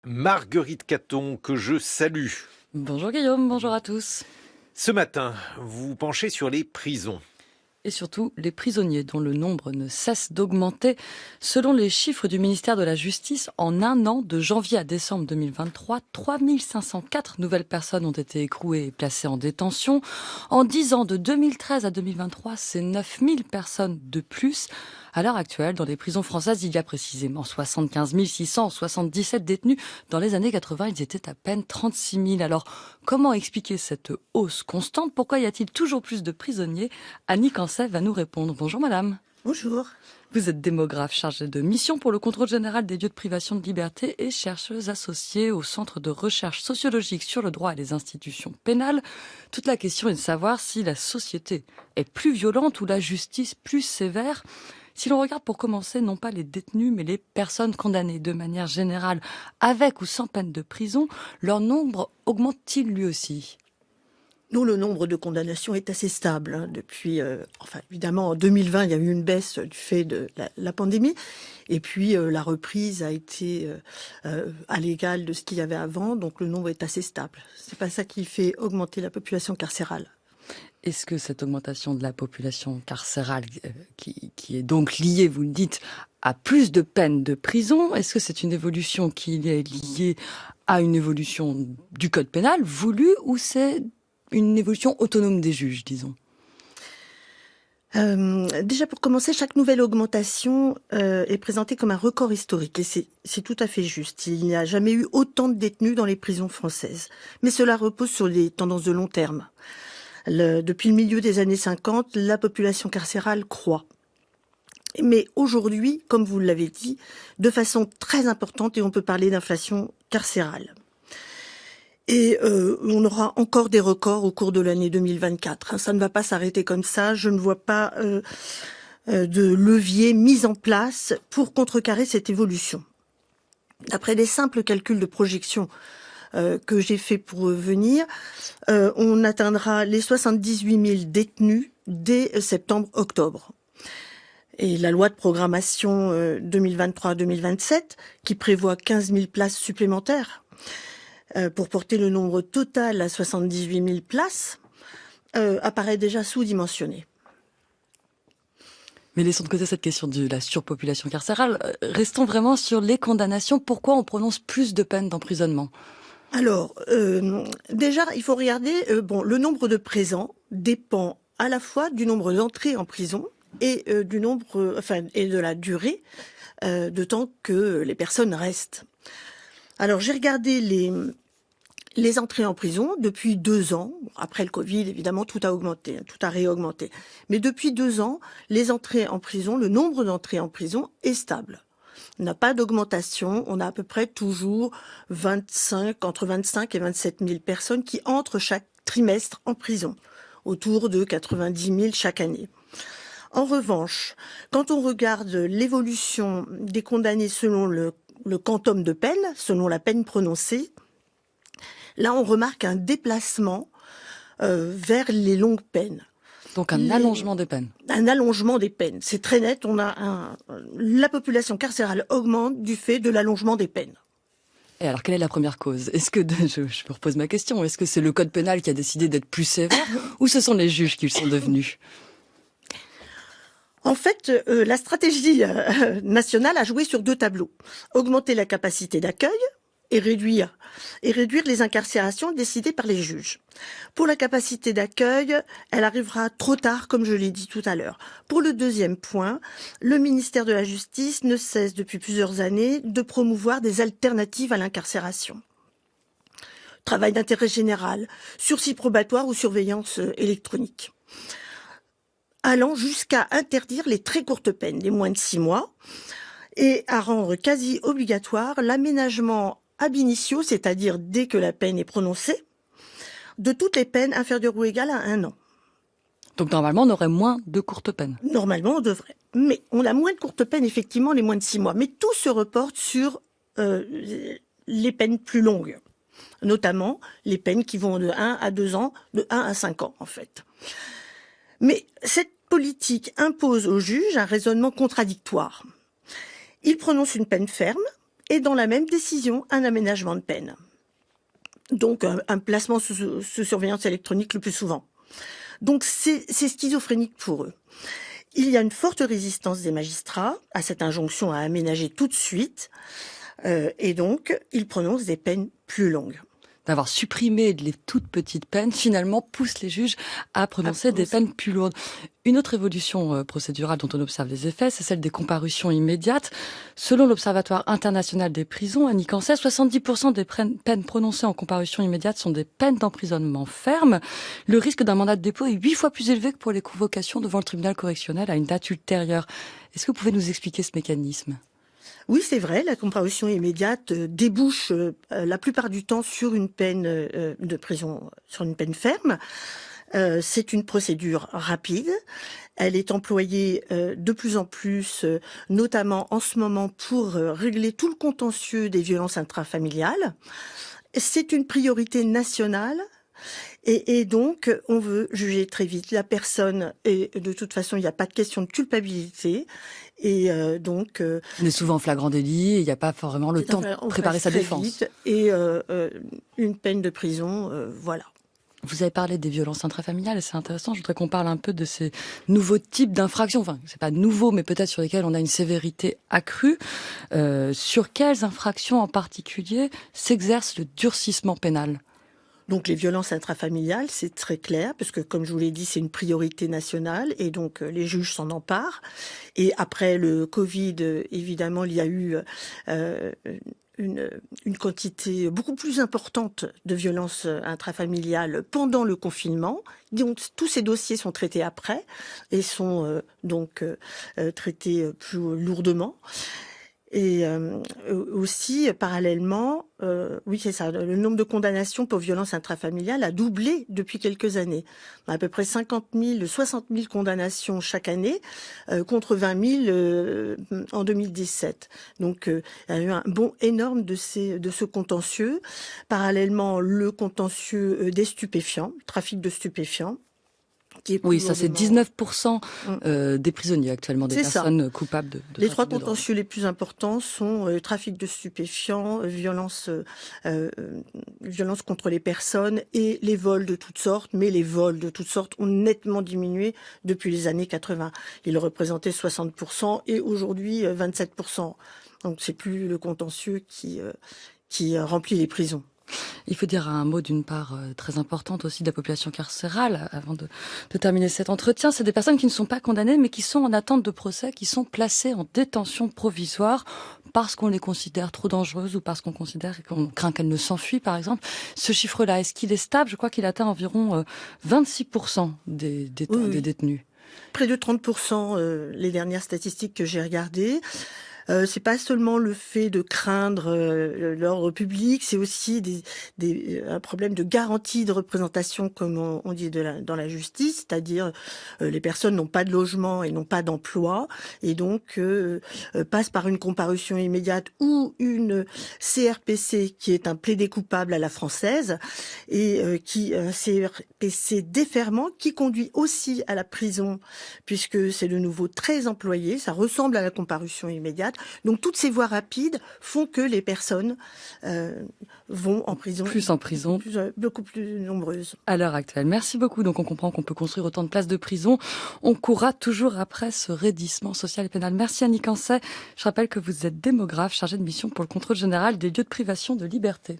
Marguerite Caton, que je salue. Bonjour Guillaume, bonjour à tous. Ce matin, vous vous penchez sur les prisons. Et surtout les prisonniers dont le nombre ne cesse d'augmenter. Selon les chiffres du ministère de la Justice, en un an, de janvier à décembre 2023, 3504 nouvelles personnes ont été écrouées et placées en détention. En 10 ans, de 2013 à 2023, c'est 9000 personnes de plus. À l'heure actuelle, dans les prisons françaises, il y a précisément 75 677 détenus. Dans les années 80, ils étaient à peine 36 000. Alors, comment expliquer cette hausse constante? Pourquoi y a-t-il toujours plus de prisonniers? Annick Ansel va nous répondre. Bonjour madame. Bonjour. Vous êtes démographe chargée de mission pour le contrôle général des lieux de privation de liberté et chercheuse associée au Centre de recherche sociologique sur le droit et les institutions pénales. Toute la question est de savoir si la société est plus violente ou la justice plus sévère. Si l'on regarde pour commencer non pas les détenus mais les personnes condamnées de manière générale avec ou sans peine de prison, leur nombre augmente-t-il lui aussi ? Nous, le nombre de condamnations est assez stable depuis. Évidemment, en 2020, il y a eu une baisse du fait de la pandémie, et puis la reprise a été à l'égal de ce qu'il y avait avant, donc le nombre est assez stable. C'est pas ça qui fait augmenter la population carcérale. Est-ce que cette augmentation de la population carcérale, qui est donc liée, vous le dites, à plus de peines de prison, est-ce que c'est une évolution qui est liée à une évolution du code pénal voulue, ou c'est une évolution autonome des juges, disons? Déjà, pour commencer, chaque nouvelle augmentation est présentée comme un record historique, et c'est tout à fait juste. Il n'y a jamais eu autant de détenus dans les prisons françaises. Mais cela repose sur des tendances de long terme. Depuis le milieu des années 50, la population carcérale croît. Mais aujourd'hui, comme vous l'avez dit, de façon très importante, et on peut parler d'inflation carcérale. Et on aura encore des records au cours de l'année 2024. Ça ne va pas s'arrêter comme ça. Je ne vois pas de levier mis en place pour contrecarrer cette évolution. D'après des simples calculs de projection que j'ai fait pour venir, on atteindra les 78 000 détenus dès septembre-octobre. Et la loi de programmation 2023-2027, qui prévoit 15 000 places supplémentaires pour porter le nombre total à 78 000 places, apparaît déjà sous-dimensionnée. Mais laissons de côté cette question de la surpopulation carcérale. Restons vraiment sur les condamnations. Pourquoi on prononce plus de peines d'emprisonnement ? Alors, déjà, il faut regarder, le nombre de présents dépend à la fois du nombre d'entrées en prison et du nombre, et de la durée de temps que les personnes restent. Alors, j'ai regardé les entrées en prison depuis 2 ans. Après le Covid, évidemment, tout a augmenté, tout a réaugmenté. Mais depuis 2 ans, les entrées en prison, le nombre d'entrées en prison est stable. On n'a pas d'augmentation, on a à peu près toujours entre 25 et 27 000 personnes qui entrent chaque trimestre en prison, autour de 90 000 chaque année. En revanche, quand on regarde l'évolution des condamnés selon le quantum de peine, selon la peine prononcée, là on remarque un déplacement vers les longues peines. Donc un allongement des peines. Un allongement des peines. C'est très net. La population carcérale augmente du fait de l'allongement des peines. Et alors, quelle est la première cause? Est-ce que, je me repose ma question, est-ce que c'est le code pénal qui a décidé d'être plus sévère ou ce sont les juges qui le sont devenus? En fait, la stratégie nationale a joué sur 2 tableaux. Augmenter la capacité d'accueil et réduire les incarcérations décidées par les juges. Pour la capacité d'accueil, elle arrivera trop tard, comme je l'ai dit tout à l'heure. Pour le deuxième point, le ministère de la Justice ne cesse depuis plusieurs années de promouvoir des alternatives à l'incarcération. Travail d'intérêt général, sursis probatoire ou surveillance électronique, allant jusqu'à interdire les très courtes peines, les moins de 6 mois, et à rendre quasi obligatoire l'aménagement ab initio, c'est-à-dire dès que la peine est prononcée, de toutes les peines inférieures ou égales à 1 an. Donc normalement, on aurait moins de courtes peines. Normalement, on devrait. Mais on a moins de courtes peines, effectivement, les moins de 6 mois. Mais tout se reporte sur les peines plus longues, notamment les peines qui vont de 1 à 2 ans, de 1 à 5 ans, en fait. Mais cette politique impose au juge un raisonnement contradictoire. Il prononce une peine ferme, et dans la même décision, un aménagement de peine. Donc un placement sous surveillance électronique le plus souvent. Donc c'est schizophrénique pour eux. Il y a une forte résistance des magistrats à cette injonction à aménager tout de suite, et donc ils prononcent des peines plus longues. D'avoir supprimé les toutes petites peines, finalement, pousse les juges à prononcer des peines plus lourdes. Une autre évolution procédurale dont on observe les effets, c'est celle des comparutions immédiates. Selon l'Observatoire international des prisons, Annick Ansel, 70% des peines prononcées en comparution immédiate sont des peines d'emprisonnement ferme. Le risque d'un mandat de dépôt est 8 fois plus élevé que pour les convocations devant le tribunal correctionnel à une date ultérieure. Est-ce que vous pouvez nous expliquer ce mécanisme ? Oui, c'est vrai, la comparution immédiate débouche la plupart du temps sur une peine de prison, sur une peine ferme. C'est une procédure rapide. Elle est employée de plus en plus, notamment en ce moment pour régler tout le contentieux des violences intrafamiliales. C'est une priorité nationale. Et donc, on veut juger très vite la personne. Et de toute façon, il n'y a pas de question de culpabilité. Et donc, on est souvent en flagrant délit, il n'y a pas vraiment le temps de préparer sa défense. Vite, et une peine de prison, voilà. Vous avez parlé des violences intrafamiliales et c'est intéressant. Je voudrais qu'on parle un peu de ces nouveaux types d'infractions. Enfin, c'est pas nouveau, mais peut-être sur lesquels on a une sévérité accrue. Sur quelles infractions en particulier s'exerce le durcissement pénal ? Donc les violences intrafamiliales, c'est très clair, parce que comme je vous l'ai dit, c'est une priorité nationale, et donc les juges s'en emparent. Et après le Covid, évidemment, il y a eu une quantité beaucoup plus importante de violences intrafamiliales pendant le confinement. Donc tous ces dossiers sont traités après et sont donc traités plus lourdement. Et aussi, parallèlement, oui, c'est ça, le nombre de condamnations pour violences intrafamiliales a doublé depuis quelques années. On a à peu près 50 000, 60 000 condamnations chaque année, contre 20 000 en 2017. Donc, il y a eu un bond énorme de ce contentieux. Parallèlement, le contentieux des stupéfiants, le trafic de stupéfiants. Oui, ça c'est 19% des prisonniers actuellement, des personnes coupables de Les trois contentieux les plus importants sont trafic de stupéfiants, violence contre les personnes et les vols de toutes sortes. Mais les vols de toutes sortes ont nettement diminué depuis les années 80. Ils représentaient 60% et aujourd'hui 27%. Donc c'est plus le contentieux qui remplit les prisons. Il faut dire un mot d'une part très importante aussi de la population carcérale avant de terminer cet entretien. C'est des personnes qui ne sont pas condamnées mais qui sont en attente de procès, qui sont placées en détention provisoire parce qu'on les considère trop dangereuses ou parce qu'on considère qu'on craint qu'elles ne s'enfuient par exemple. Ce chiffre-là, est-ce qu'il est stable ? Je crois qu'il atteint environ 26% des détenus. Près de 30%, les dernières statistiques que j'ai regardées. C'est pas seulement le fait de craindre l'ordre public, c'est aussi un problème de garantie de représentation, comme on dit dans la justice, c'est-à-dire les personnes n'ont pas de logement et n'ont pas d'emploi, et donc passent par une comparution immédiate ou une CRPC qui est un plaidé coupable à la française, et un CRPC déferment qui conduit aussi à la prison, puisque c'est de nouveau très employé, ça ressemble à la comparution immédiate. Donc toutes ces voies rapides font que les personnes vont en prison. Plus en prison. Beaucoup plus nombreuses. À l'heure actuelle. Merci beaucoup. Donc on comprend qu'on peut construire autant de places de prison. On courra toujours après ce raidissement social et pénal. Merci Annick Ansel. Je rappelle que vous êtes démographe chargée de mission pour le contrôle général des lieux de privation de liberté.